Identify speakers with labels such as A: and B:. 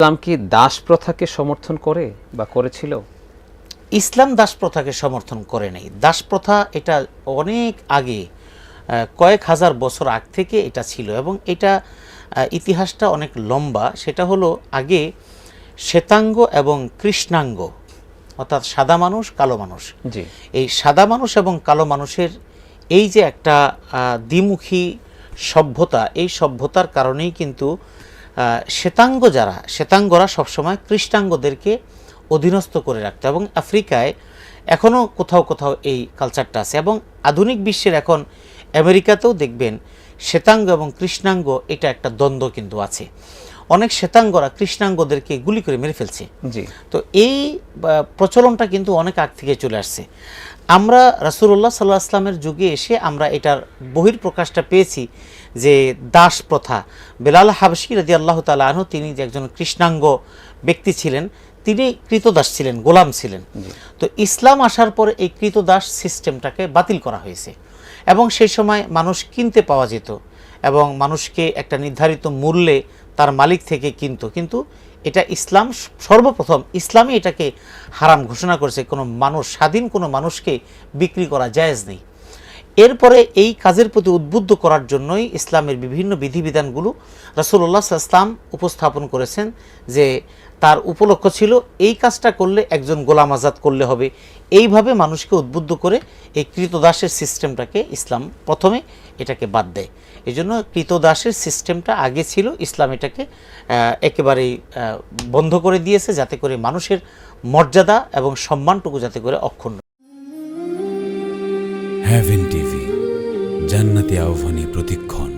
A: ইসলাম কি দাস প্রথাকে সমর্থন করে বা করেছিল?
B: ইসলাম দাস প্রথাকে সমর্থন করে নাই। দাস প্রথা এটা অনেক আগে, কয়েক হাজার বছর আগ থেকে এটা ছিল এবং এটা ইতিহাসটা অনেক লম্বা। সেটা হলো আগে শ্বেতাঙ্গ এবং কৃষ্ণাঙ্গ, অর্থাৎ সাদা মানুষ কালো মানুষ।
A: জি।
B: এই সাদা মানুষ এবং কালো মানুষের এই যে একটা দ্বিমুখী সভ্যতা, এই সভ্যতার কারণেই কিন্তু শ্বেতাঙ্গরা সবসময় কৃষ্ণাঙ্গদেরকে অধীনস্থ করে রাখতো এবং আফ্রিকায় এখনও কোথাও কোথাও এই কালচারটা আছে এবং আধুনিক বিশ্বের এখন আমেরিকাতেও দেখবেন শ্বেতাঙ্গ এবং কৃষ্ণাঙ্গ এটা একটা দ্বন্দ্ব কিন্তু আছে। অনেক শ্বেতাঙ্গরা কৃষ্ণাঙ্গদেরকে গুলি করে মেরে ফেলছে।
A: জি।
B: তো এই প্রচলনটা কিন্তু অনেক আগ থেকে চলে আসছে। আমরা রাসূলুল্লাহ সাল্লাল্লাহু আলাইহি ওয়াসাল্লামের যুগে এসে আমরা এটার বহিঃপ্রকাশটা পেয়েছি যে দাস প্রথা। বেলাল হাবশী রাদিয়াল্লাহু তাআলা আনহু, তিনি যে একজন কৃষ্ণাঙ্গ ব্যক্তি ছিলেন, তিনি কৃতদাস ছিলেন, গোলাম ছিলেন। তো ইসলাম আসার পরে এই কৃতদাস সিস্টেমটাকে বাতিল করা হয়েছে এবং সেই সময় মানুষ কিনতে পাওয়া যেত এবং মানুষকে একটা নির্ধারিত মূল্যে তার মালিক থেকে কিন্তু এটা ইসলাম সর্বপ্রথম ইসলামই এটাকে হারাম ঘোষণা করেছে। কোনো মানুষ, স্বাধীন কোনো মানুষকে বিক্রি করা জায়েজ নেই। এরপরে এই কাজের প্রতি উদ্বুদ্ধ করার জন্যই ইসলামের বিভিন্ন বিধিবিধানগুলো রাসূলুল্লাহ সাল্লাল্লাহু আলাইহি ওয়াসাল্লাম উপস্থাপন করেছেন যে তার উপলক্ষ ছিল এই কাজটা করলে একজন গোলাম আজাদ করলে হবে। এইভাবে মানুষকে উদ্বুদ্ধ করে এই কৃতদাসের সিস্টেমটাকে ইসলাম প্রথমে এটাকে বাদ দেয়। এই জন্য কৃতদাসের সিস্টেমটা আগে ছিল, ইসলাম এটাকে একেবারেই বন্ধ করে দিয়েছে, যাতে করে মানুষের মর্যাদা এবং সম্মানটুকু যাতে করে অক্ষুণ্ণ।
C: হেভেন টিভি, জান্নাতি আহ্বানে প্রতিক্ষণ।